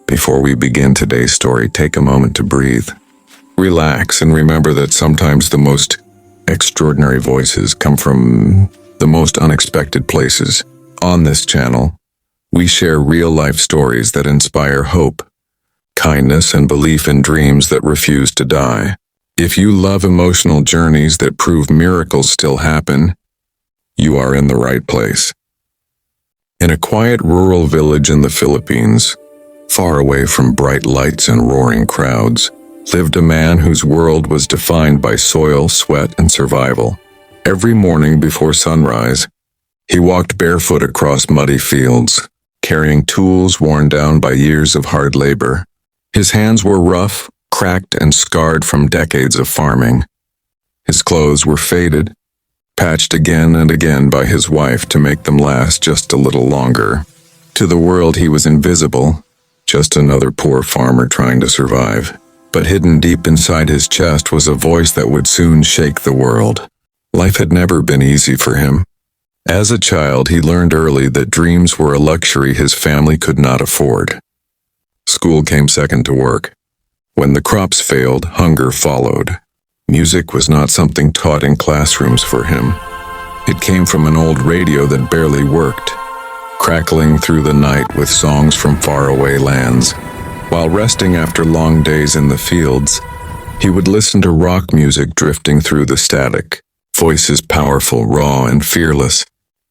Before we begin today's story, take a moment to breathe. Relax and remember that sometimes the most extraordinary voices come from the most unexpected places. On this channel, we share real-life stories that inspire hope, kindness, and belief in dreams that refuse to die. If you love emotional journeys that prove miracles still happen, you are in the right place. In a quiet rural village in the Philippines, far away from bright lights and roaring crowds, lived a man whose world was defined by soil, sweat, and survival. Every morning before sunrise, he walked barefoot across muddy fields, carrying tools worn down by years of hard labor. His hands were rough, cracked, and scarred from decades of farming. His clothes were faded, patched again and again by his wife to make them last just a little longer. To the world he was invisible, just another poor farmer trying to survive. But hidden deep inside his chest was a voice that would soon shake the world. Life had never been easy for him. As a child, he learned early that dreams were a luxury his family could not afford. School came second to work. When the crops failed, hunger followed. Music was not something taught in classrooms for him. It came from an old radio that barely worked, crackling through the night with songs from faraway lands. While resting after long days in the fields, he would listen to rock music drifting through the static, voices powerful, raw, and fearless.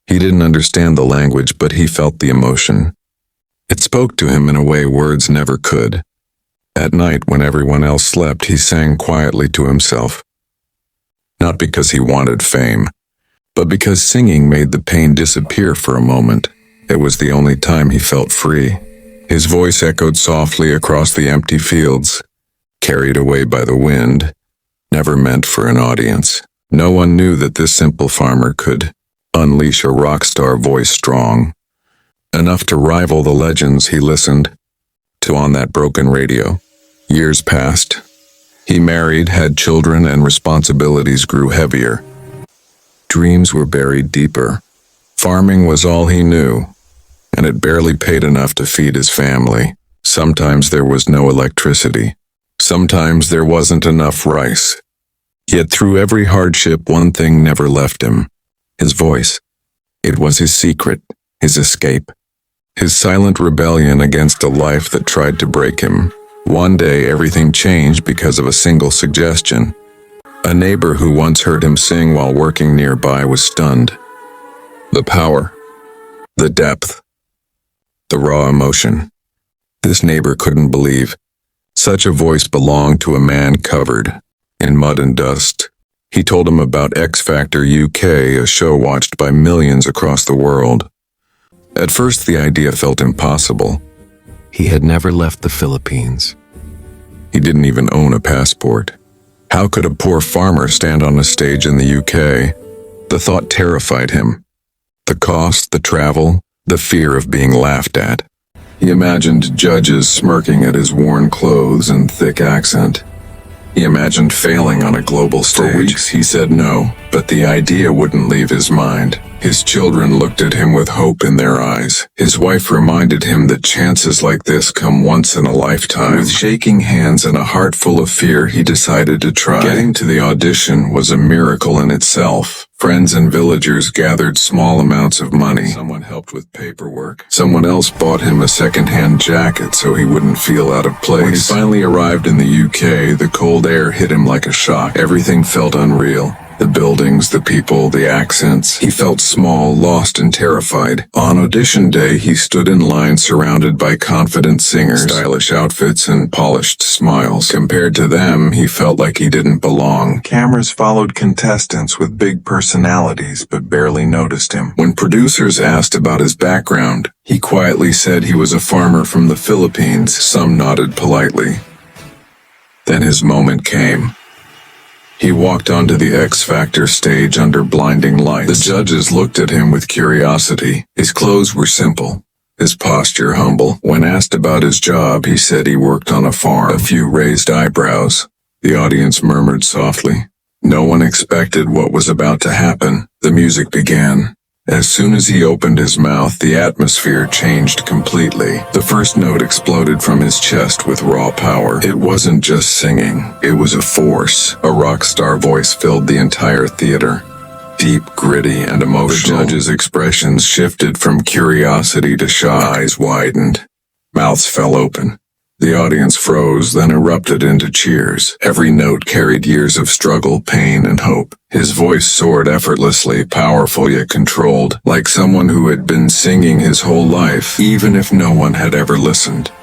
He didn't understand the language, but he felt the emotion. It spoke to him in a way words never could. At night, when everyone else slept, he sang quietly to himself. Not because he wanted fame, but because singing made the pain disappear for a moment. It was the only time he felt free. His voice echoed softly across the empty fields, carried away by the wind, never meant for an audience. No one knew that this simple farmer could unleash a rock star voice strong, enough to rival the legends he listened to on that broken radio. Years passed. He married, had children, and responsibilities grew heavier. Dreams were buried deeper. Farming was all he knew, and it barely paid enough to feed his family. Sometimes there was no electricity. Sometimes there wasn't enough rice. Yet through every hardship, one thing never left him: his voice. It was his secret, his escape, his silent rebellion against a life that tried to break him. One day, everything changed because of a single suggestion. A neighbor who once heard him sing while working nearby was stunned. The power, the depth, the raw emotion. This neighbor couldn't believe such a voice belonged to a man covered in mud and dust. He told him about X Factor UK, a show watched by millions across the world. At first, the idea felt impossible. He had never left the Philippines. He didn't even own a passport. How could a poor farmer stand on a stage in the UK? The thought terrified him. The cost, the travel, the fear of being laughed at. He imagined judges smirking at his worn clothes and thick accent. He imagined failing on a global stage. For weeks he said no, but the idea wouldn't leave his mind. His children looked at him with hope in their eyes. His wife reminded him that chances like this come once in a lifetime. With shaking hands and a heart full of fear, he decided to try. Getting to the audition was a miracle in itself. Friends and villagers gathered small amounts of money. Someone helped with paperwork. Someone else bought him a second-hand jacket so he wouldn't feel out of place. When he finally arrived in the UK, the cold air hit him like a shock. Everything felt unreal. The buildings, the people, the accents. He felt small, lost, and terrified. On audition day, he stood in line surrounded by confident singers, stylish outfits, and polished smiles. Compared to them, he felt like he didn't belong. Cameras followed contestants with big personalities, but barely noticed him. When producers asked about his background, he quietly said he was a farmer from the Philippines. Some nodded politely. Then his moment came. He walked onto the X Factor stage under blinding lights. The judges looked at him with curiosity. His clothes were simple, his posture humble. When asked about his job, he said he worked on a farm. A few raised eyebrows. The audience murmured softly. No one expected what was about to happen. The music began. As soon as he opened his mouth, the atmosphere changed completely. The first note exploded from his chest with raw power. It wasn't just singing, it was a force. A rock star voice filled the entire theater. Deep, gritty, and emotional. The judges' expressions shifted from curiosity to shock. Eyes widened. Mouths fell open. The audience froze, then erupted into cheers. Every note carried years of struggle, pain, and hope. His voice soared effortlessly, powerful yet controlled, like someone who had been singing his whole life, even if no one had ever listened.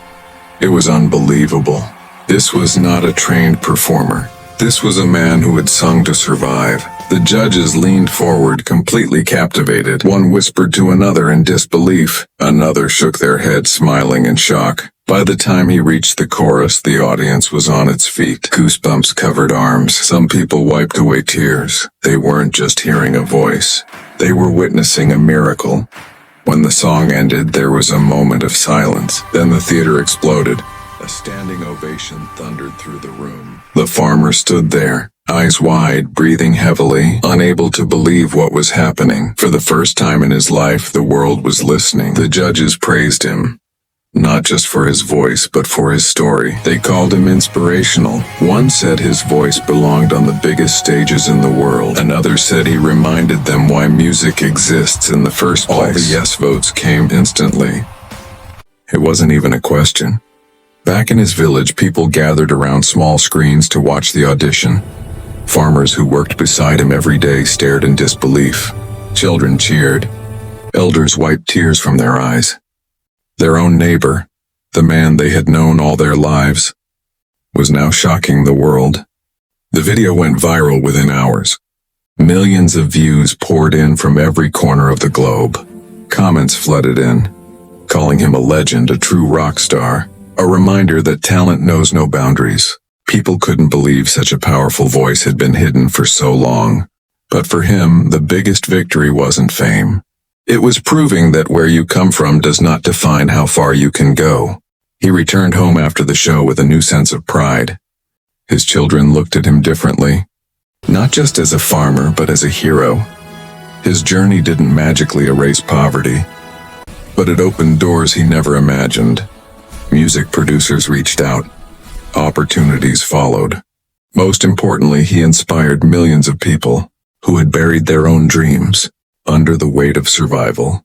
It was unbelievable. This was not a trained performer. This was a man who had sung to survive. The judges leaned forward, completely captivated. One whispered to another in disbelief. Another shook their head, smiling in shock. By the time he reached the chorus, the audience was on its feet. Goosebumps covered arms. Some people wiped away tears. They weren't just hearing a voice. They were witnessing a miracle. When the song ended, there was a moment of silence. Then the theater exploded. A standing ovation thundered through the room. The farmer stood there, eyes wide, breathing heavily, unable to believe what was happening. For the first time in his life, the world was listening. The judges praised him. Not just for his voice, but for his story. They called him inspirational. One said his voice belonged on the biggest stages in the world. Another said he reminded them why music exists in the first place. All the yes votes came instantly. It wasn't even a question. Back in his village, people gathered around small screens to watch the audition. Farmers who worked beside him every day stared in disbelief. Children cheered. Elders wiped tears from their eyes. Their own neighbor, the man they had known all their lives, was now shocking the world. The video went viral within hours. Millions of views poured in from every corner of the globe. Comments flooded in, calling him a legend, a true rock star, a reminder that talent knows no boundaries. People couldn't believe such a powerful voice had been hidden for so long. But for him, the biggest victory wasn't fame. It was proving that where you come from does not define how far you can go. He returned home after the show with a new sense of pride. His children looked at him differently, not just as a farmer, but as a hero. His journey didn't magically erase poverty, but it opened doors he never imagined. Music producers reached out. Opportunities followed. Most importantly, he inspired millions of people who had buried their own dreams under the weight of survival.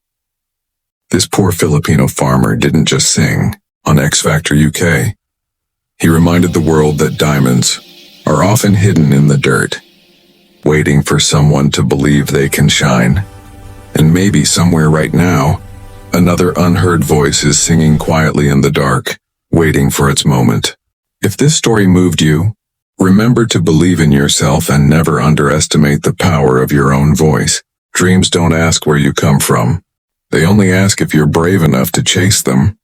This poor Filipino farmer didn't just sing on X Factor UK. He reminded the world that diamonds are often hidden in the dirt, waiting for someone to believe they can shine. And maybe somewhere right now, another unheard voice is singing quietly in the dark, waiting for its moment. If this story moved you, remember to believe in yourself and never underestimate the power of your own voice. Dreams don't ask where you come from. They only ask if you're brave enough to chase them.